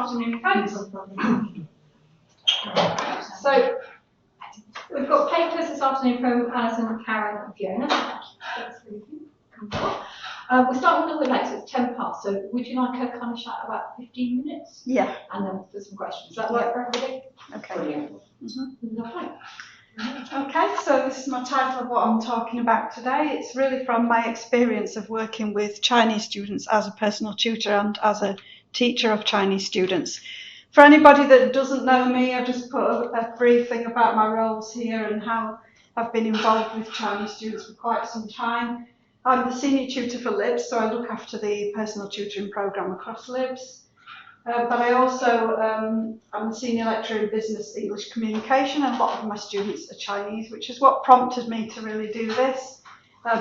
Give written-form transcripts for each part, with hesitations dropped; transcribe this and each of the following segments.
afternoon, folks. So, we've got papers this afternoon from Alison, Karen and Fiona. That's really cool. We're starting a little bit late, so it's 10 past, so would you like a kind of chat about 15 minutes? Yeah. And then for some questions. Does that work for everybody? Okay. Brilliant. Lovely. Okay, so this is my title of what I'm talking about today. It's really from my experience of working with Chinese students as a personal tutor and as a teacher of Chinese students. For anybody that doesn't know me, I've just put a brief thing about my roles here and how I've been involved with Chinese students for quite some time. I'm the senior tutor for LIBS, so I look after the personal tutoring programme across LIBS. But I also am the senior lecturer in business English communication, and a lot of my students are Chinese, which is what prompted me to really do this,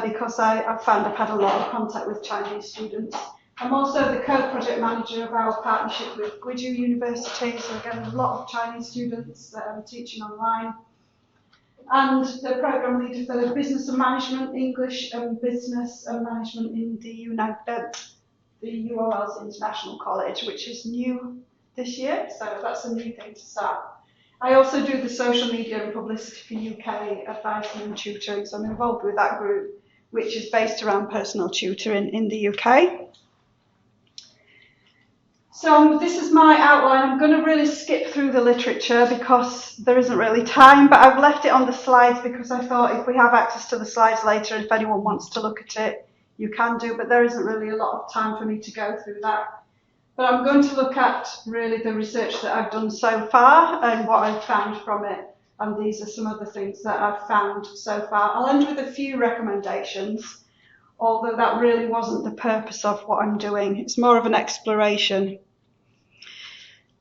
because I found I've had a lot of contact with Chinese students. I'm also the co-project manager of our partnership with Gwiju University, so again a lot of Chinese students that I'm teaching online. And the programme leader for the business and management, English and business and management in the UOL's International College, which is new this year, so that's a new thing to start. I also do the social media and publicity for UK advising and tutoring, so I'm involved with that group, which is based around personal tutoring in the UK. So this is my outline. I'm going to really skip through the literature because there isn't really time, but I've left it on the slides because I thought if we have access to the slides later, if anyone wants to look at it, you can do, but there isn't really a lot of time for me to go through that. But I'm going to look at really the research that I've done so far and what I've found from it. And these are some of the things that I've found so far. I'll end with a few recommendations, although that really wasn't the purpose of what I'm doing. It's more of an exploration.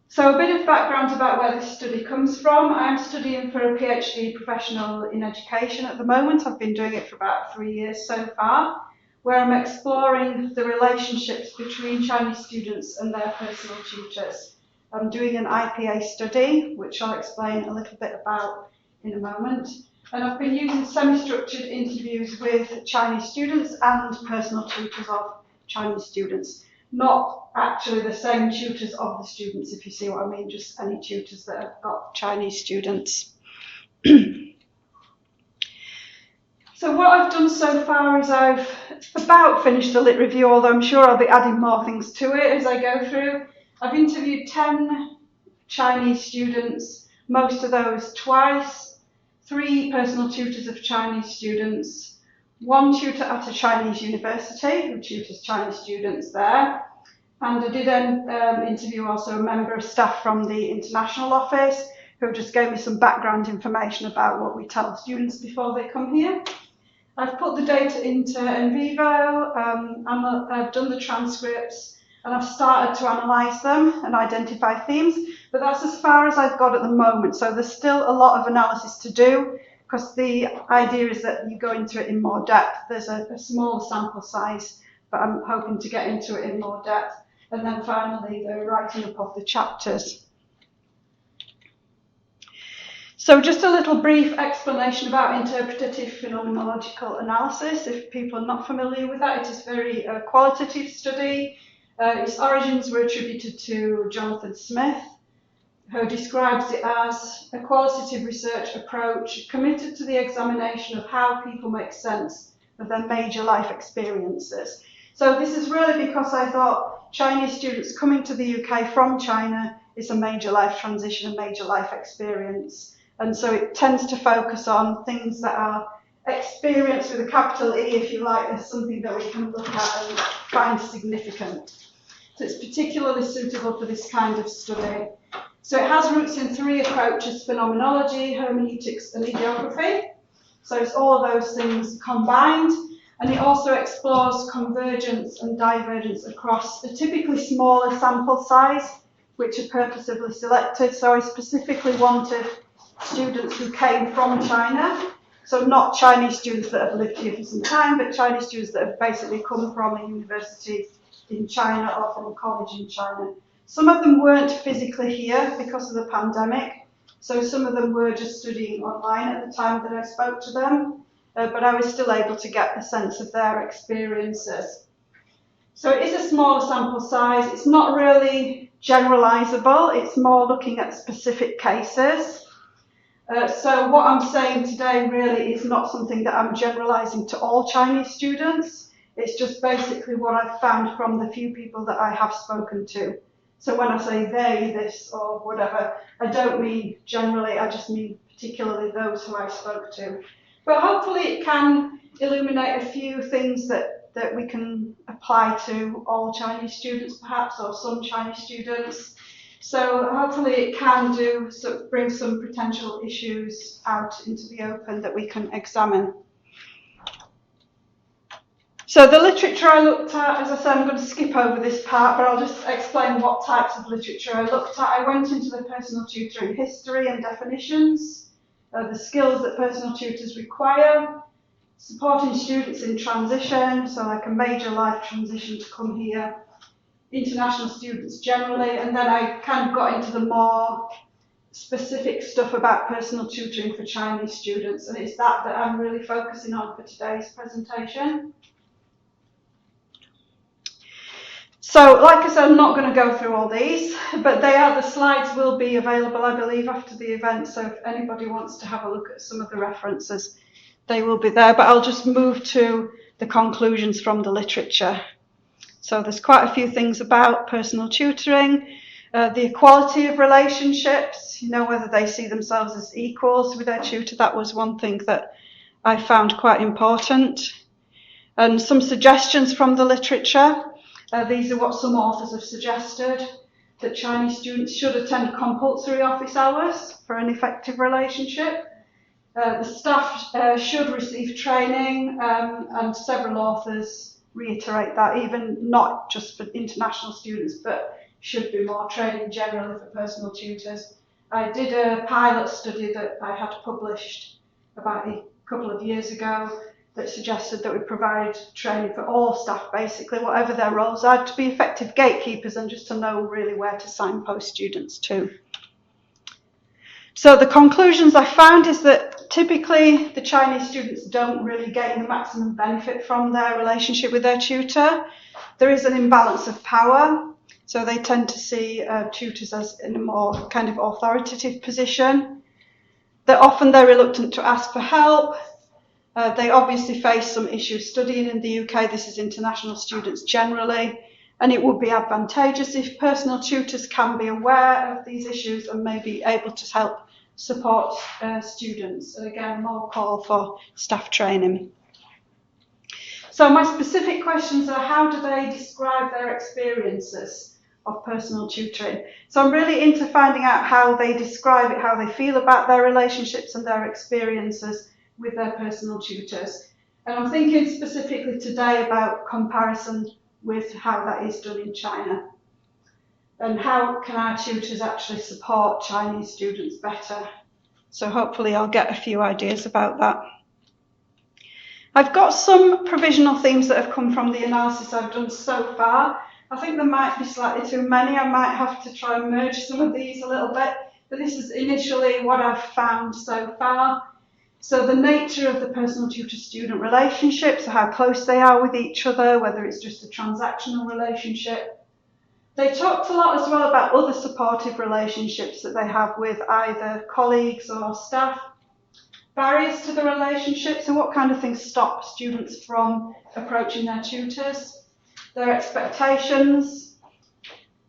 So a bit of background about where this study comes from. I'm studying for a PhD professional in education at the moment. I've been doing it for about 3 years so far, where I'm exploring the relationships between Chinese students and their personal tutors. I'm doing an IPA study, which I'll explain a little bit about in a moment. And I've been using semi-structured interviews with Chinese students and personal tutors of Chinese students. Not actually the same tutors of the students, if you see what I mean, just any tutors that have got Chinese students. So what I've done so far is I've about finished the lit review, although I'm sure I'll be adding more things to it as I go through. I've interviewed 10 Chinese students, most of those twice, 3 personal tutors of Chinese students, 1 tutor at a Chinese university who tutors Chinese students there, and I did interview also a member of staff from the international office who just gave me some background information about what we tell students before they come here. I've put the data into NVivo, I've done the transcripts, and I've started to analyse them and identify themes, but that's as far as I've got at the moment, so there's still a lot of analysis to do, because the idea is that you go into it in more depth. There's a smaller sample size, but I'm hoping to get into it in more depth. And then finally, the writing up of the chapters. So just a little brief explanation about interpretative phenomenological analysis. If people are not familiar with that, it is a very qualitative study. Its origins were attributed to Jonathan Smith, who describes it as a qualitative research approach committed to the examination of how people make sense of their major life experiences. So this is really because I thought Chinese students coming to the UK from China is a major life transition, a major life experience. And so it tends to focus on things that are experienced with a capital E, if you like, as something that we can look at and find significant. So it's particularly suitable for this kind of study. So it has roots in 3 approaches: phenomenology, hermeneutics, and ideography. So it's all of those things combined. And it also explores convergence and divergence across a typically smaller sample size, which are purposefully selected. So I specifically wanted students who came from China, so not Chinese students that have lived here for some time, but Chinese students that have basically come from a university in China or from a college in China. Some of them weren't physically here because of the pandemic, so some of them were just studying online at the time that I spoke to them. But I was still able to get a sense of their experiences. So it is a smaller sample size. It's not really generalizable. It's more looking at specific cases. So what I'm saying today really is not something that I'm generalizing to all Chinese students. It's just basically what I've found from the few people that I have spoken to. So when I say they, this, or whatever, I don't mean generally, I just mean particularly those who I spoke to. But hopefully it can illuminate a few things that we can apply to all Chinese students perhaps, or some Chinese students. So hopefully it can bring some potential issues out into the open that we can examine. So the literature I looked at, as I said, I'm going to skip over this part, but I'll just explain what types of literature I looked at. I went into the personal tutoring history and definitions, the skills that personal tutors require, supporting students in transition, so like a major life transition to come here, international students generally, and then I kind of got into the more specific stuff about personal tutoring for Chinese students, and it's that I'm really focusing on for today's presentation. So, like I said, I'm not going to go through all these, but the slides will be available, I believe, after the event, so if anybody wants to have a look at some of the references, they will be there, but I'll just move to the conclusions from the literature. So there's quite a few things about personal tutoring, the equality of relationships, whether they see themselves as equals with their tutor. That was one thing that I found quite important. And some suggestions from the literature. These are what some authors have suggested, that Chinese students should attend compulsory office hours for an effective relationship. The staff should receive training, and several authors reiterate that, even not just for international students, but should be more training generally for personal tutors. I did a pilot study that I had published about a couple of years ago that suggested that we provide training for all staff, basically, whatever their roles are, to be effective gatekeepers and just to know really where to signpost students to. So the conclusions I found is that typically the Chinese students don't really gain the maximum benefit from their relationship with their tutor. There is an imbalance of power, so they tend to see tutors as in a more kind of authoritative position. They're reluctant to ask for help. They obviously face some issues studying in the UK. This is international students generally, and it would be advantageous if personal tutors can be aware of these issues and may be able to help support students. And again, more call for staff training. So my specific questions are, how do they describe their experiences of personal tutoring? So I'm really into finding out how they describe it, how they feel about their relationships and their experiences with their personal tutors. And I'm thinking specifically today about comparison with how that is done in China. And how can our tutors actually support Chinese students better? So hopefully I'll get a few ideas about that. I've got some provisional themes that have come from the analysis I've done so far. I think there might be slightly too many. I might have to try and merge some of these a little bit, but this is initially what I've found so far. So the nature of the personal tutor-student relationship, so how close they are with each other, whether it's just a transactional relationship. They talked a lot as well about other supportive relationships that they have with either colleagues or staff. Barriers to the relationship, so what kind of things stop students from approaching their tutors. Their expectations.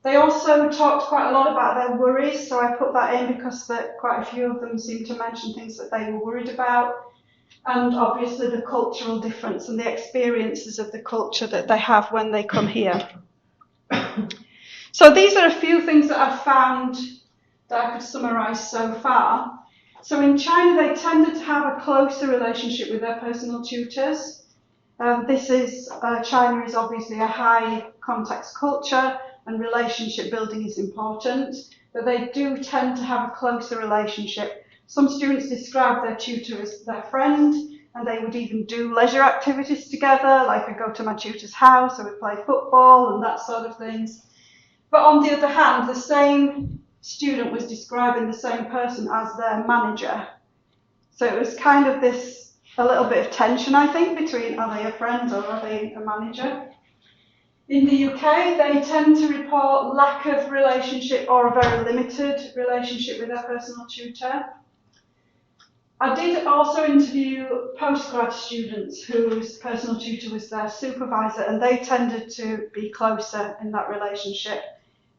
They also talked quite a lot about their worries, so I put that in because quite a few of them seemed to mention things that they were worried about. And obviously the cultural difference and the experiences of the culture that they have when they come here. So these are a few things that I've found that I could summarise so far. So in China, they tended to have a closer relationship with their personal tutors. China is obviously a high context culture, and relationship building is important, but they do tend to have a closer relationship. Some students describe their tutor as their friend, and they would even do leisure activities together, like I go to my tutor's house, I would play football and that sort of things. But on the other hand, the same student was describing the same person as their manager. So it was kind of a little bit of tension, I think, between are they a friend or are they a manager? In the UK, they tend to report lack of relationship or a very limited relationship with their personal tutor. I did also interview postgrad students whose personal tutor was their supervisor, and they tended to be closer in that relationship.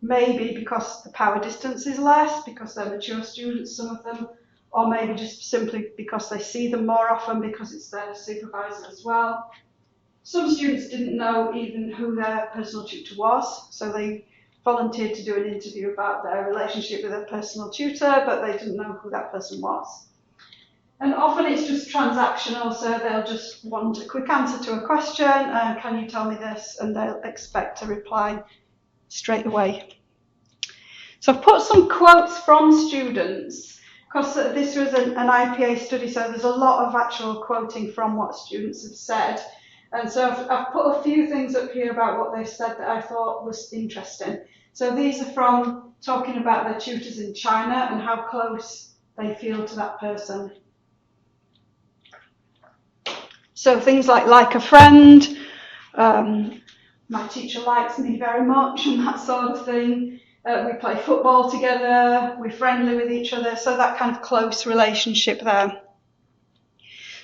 Maybe because the power distance is less, because they're mature students, some of them, or maybe just simply because they see them more often because it's their supervisor as well. Some students didn't know even who their personal tutor was, so they volunteered to do an interview about their relationship with their personal tutor, but they didn't know who that person was. And often it's just transactional, so they'll just want a quick answer to a question, can you tell me this? And they'll expect a reply straight away. So I've put some quotes from students, because this was an IPA study, so there's a lot of actual quoting from what students have said. And so I've put a few things up here about what they've said that I thought was interesting. So these are from talking about their tutors in China and how close they feel to that person. So things like a friend, my teacher likes me very much, and that sort of thing. We play football together, we're friendly with each other, so that kind of close relationship there.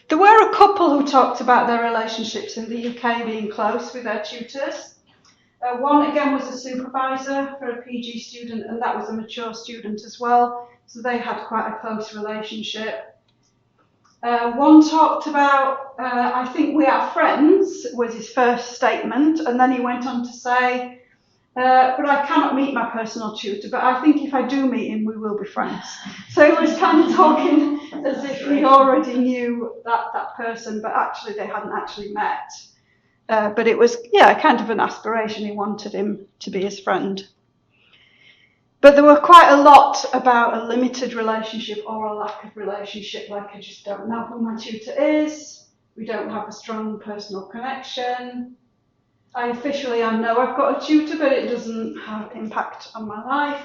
There were a couple who talked about their relationships in the UK being close with their tutors. One, again, was a supervisor for a PG student, and that was a mature student as well, so they had quite a close relationship. One talked about, I think we are friends, was his first statement, and then he went on to say, but I cannot meet my personal tutor, but I think if I do meet him, we will be friends. So he was kind of talking as if he already knew that person, but actually they hadn't actually met. But it was, kind of an aspiration. He wanted him to be his friend. But there were quite a lot about a limited relationship or a lack of relationship, like I just don't know who my tutor is, we don't have a strong personal connection, I know I've got a tutor, but it doesn't have impact on my life,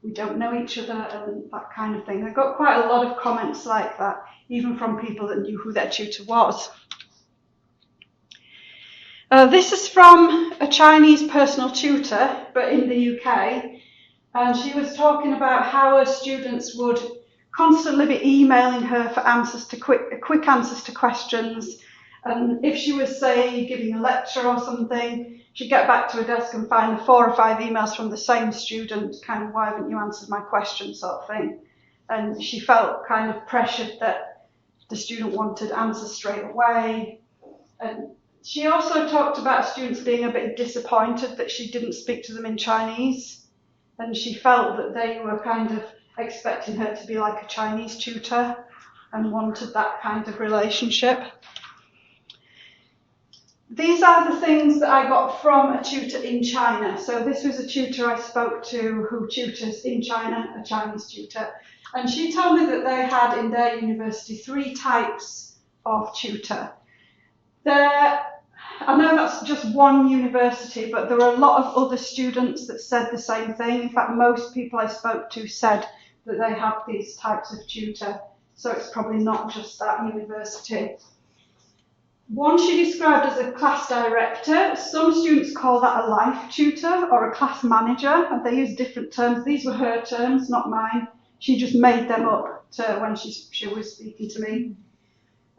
we don't know each other, and that kind of thing. I got quite a lot of comments like that, even from people that knew who their tutor was. This is from a Chinese personal tutor, but in the UK. And she was talking about how her students would constantly be emailing her for answers to quick answers to questions. And if she was, say, giving a lecture or something, she'd get back to her desk and find 4 or 5 emails from the same student, kind of, why haven't you answered my question, sort of thing. And she felt kind of pressured that the student wanted answers straight away. And she also talked about students being a bit disappointed that she didn't speak to them in Chinese. And she felt that they were kind of expecting her to be like a Chinese tutor and wanted that kind of relationship. These are the things that I got from a tutor in China. So this was a tutor I spoke to who tutors in China, a Chinese tutor. And she told me that they had in their university 3 types of tutor. I know that's just one university, but there were a lot of other students that said the same thing. In fact, most people I spoke to said that they had these types of tutor, so it's probably not just that university. One she described as a class director. Some students call that a life tutor or a class manager, and they use different terms. These were her terms, not mine. She just made them up when she was speaking to me.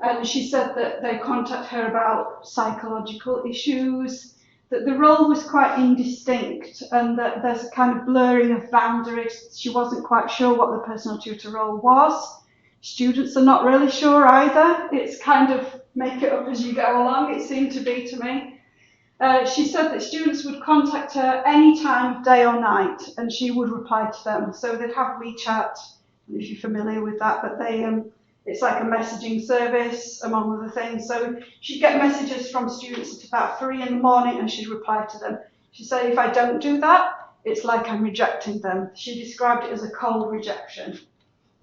And she said that they contact her about psychological issues, that the role was quite indistinct and that there's a kind of blurring of boundaries. She wasn't quite sure what the personal tutor role was. Students are not really sure either. It's kind of make it up as you go along, it seemed to be to me. She said that students would contact her any time of day or night and she would reply to them. So they'd have WeChat, if you're familiar with that, but it's like a messaging service, among other things. So she'd get messages from students at about 3 in the morning and she'd reply to them. She'd say, if I don't do that, it's like I'm rejecting them. She described it as a cold rejection.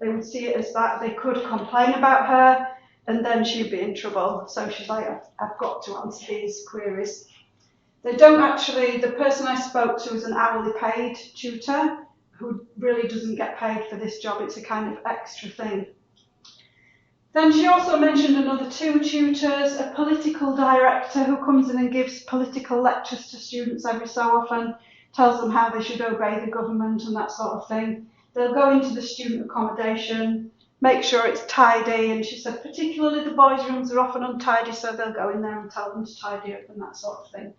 They would see it as that. They could complain about her and then she'd be in trouble. So she's like, I've got to answer these queries. They don't actually, the person I spoke to is an hourly paid tutor who really doesn't get paid for this job. It's a kind of extra thing. Then she also mentioned another 2 tutors, a political director who comes in and gives political lectures to students every so often, tells them how they should obey the government and that sort of thing. They'll go into the student accommodation, make sure it's tidy, and she said particularly the boys' rooms are often untidy, so they'll go in there and tell them to tidy up and that sort of thing.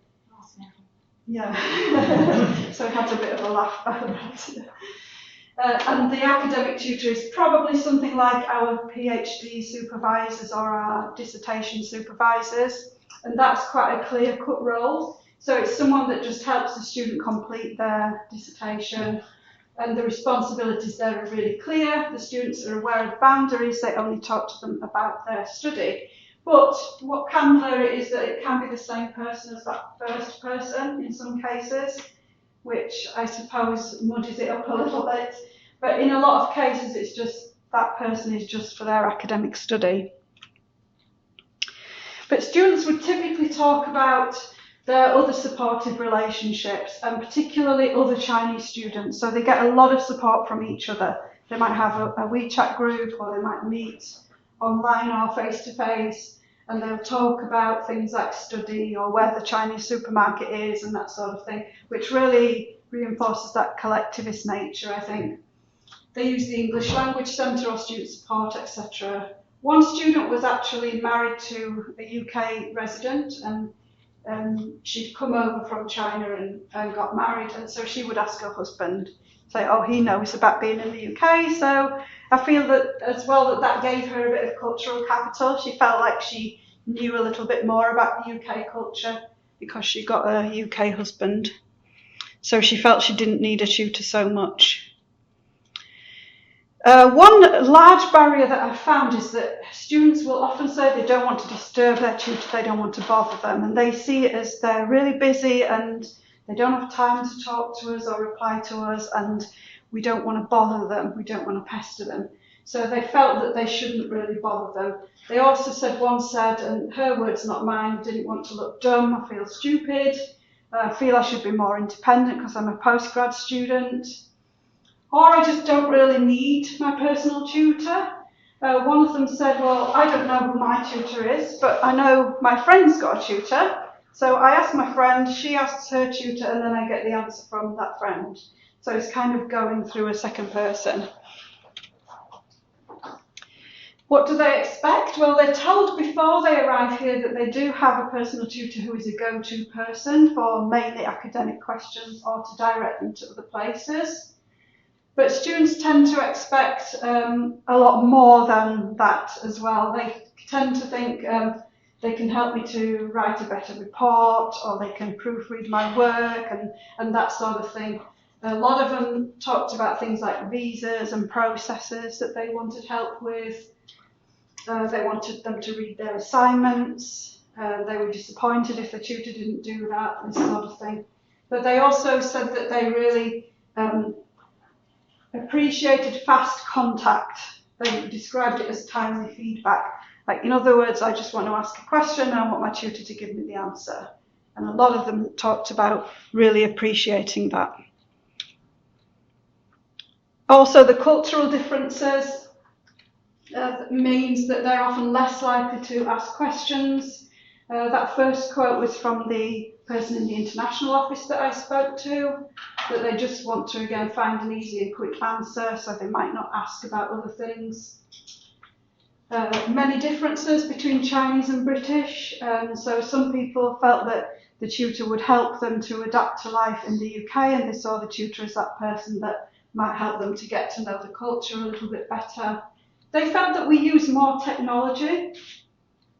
Yeah. So we had a bit of a laugh about that. And the academic tutor is probably something like our PhD supervisors or our dissertation supervisors, and that's quite a clear-cut role. So it's someone that just helps the student complete their dissertation, and the responsibilities there are really clear. The students are aware of boundaries, they only talk to them about their study. But what can vary is that it can be the same person as that first person in some cases, which I suppose muddies it up a little bit. But in a lot of cases, it's just that person is just for their academic study. But students would typically talk about their other supportive relationships, and particularly other Chinese students. So they get a lot of support from each other. They might have a WeChat group, or they might meet online or face-to-face, and they'll talk about things like study or where the Chinese supermarket is and that sort of thing, which really reinforces that collectivist nature, I think. They use the English Language Centre or student support, etc. One student was actually married to a UK resident, and she'd come over from China and got married, and so she would ask her husband, say, oh, he knows about being in the UK. So I feel that as well that gave her a bit of cultural capital. She felt like she knew a little bit more about the UK culture because she got a UK husband. So she felt she didn't need a tutor so much. One large barrier that I've found is that students will often say they don't want to disturb their tutor, they don't want to bother them, and they see it as they're really busy and they don't have time to talk to us or reply to us, and we don't want to bother them, we don't want to pester them. So they felt that they shouldn't really bother them. They also said, and her words not mine, didn't want to look dumb, I feel stupid, I feel I should be more independent because I'm a postgrad student. Or I just don't really need my personal tutor. One of them said, well, I don't know who my tutor is, but I know my friend's got a tutor. So I ask my friend, she asks her tutor, and then I get the answer from that friend. So it's kind of going through a second person. What do they expect? Well, they're told before they arrive here that they do have a personal tutor who is a go-to person for mainly academic questions or to direct them to other places. But students tend to expect a lot more than that as well. They tend to think they can help me to write a better report, or they can proofread my work and that sort of thing. A lot of them talked about things like visas and processes that they wanted help with. They wanted them to read their assignments. They were disappointed if the tutor didn't do that, this sort of thing. But they also said that they really appreciated fast contact. They described it as timely feedback. Like, in other words, I just want to ask a question and I want my tutor to give me the answer. And a lot of them talked about really appreciating that. Also, the cultural differences means that they're often less likely to ask questions. That first quote was from the person in the international office that I spoke to, that they just want to, again, find an easy and quick answer, so they might not ask about other things. Many differences between Chinese and British. So some people felt that the tutor would help them to adapt to life in the UK, and they saw the tutor as that person that might help them to get to know the culture a little bit better. They felt that we use more technology.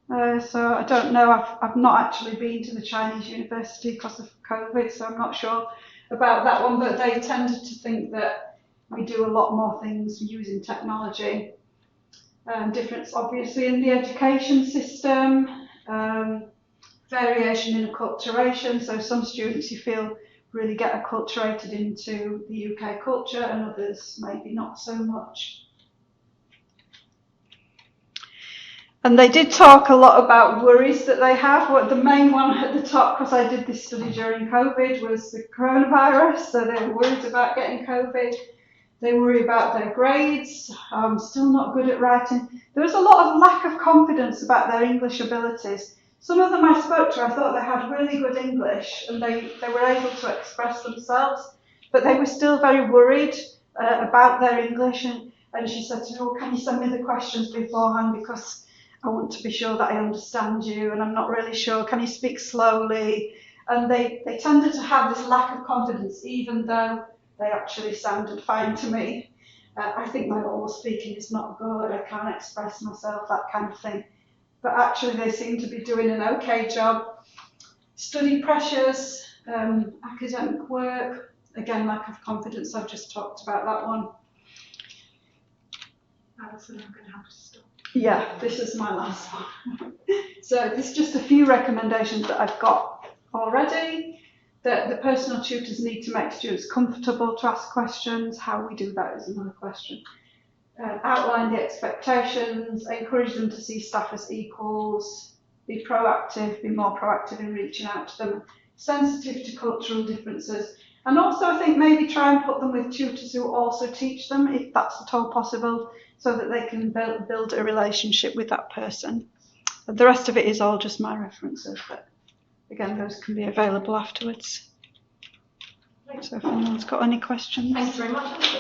So I don't know, I've not actually been to the Chinese university because of COVID, so I'm not sure about that one, but they tended to think that we do a lot more things using technology. Difference obviously in the education system, variation in acculturation, so some students you feel really get acculturated into the UK culture and others maybe not so much. And they did talk a lot about worries that they have. The main one at the top, because I did this study during COVID, was the coronavirus. So they were worried about getting COVID. They worry about their grades. I'm still not good at writing. There was a lot of lack of confidence about their English abilities. Some of them I spoke to, I thought they had really good English and they were able to express themselves, but they were still very worried about their English. And she said to me, "Oh, can you send me the questions beforehand, because I want to be sure that I understand you, and I'm not really sure. Can you speak slowly?" And they tended to have this lack of confidence, even though they actually sounded fine to me. I think my oral speaking is not good, I can't express myself, that kind of thing. But actually they seem to be doing an okay job. Study pressures, academic work, again, lack of confidence, I've just talked about that one. Alison, I'm going to have to stop. Yeah, this is my last one. So this is just a few recommendations that I've got already. That the personal tutors need to make students comfortable to ask questions. How we do that is another question. Outline the expectations, encourage them to see staff as equals, be proactive, be more proactive in reaching out to them, sensitive to cultural differences, and also I think maybe try and put them with tutors who also teach them, if that's at all possible, so that they can build a relationship with that person. But the rest of it is all just my references, but again, those can be available afterwards. So if anyone's got any questions. Thanks very much.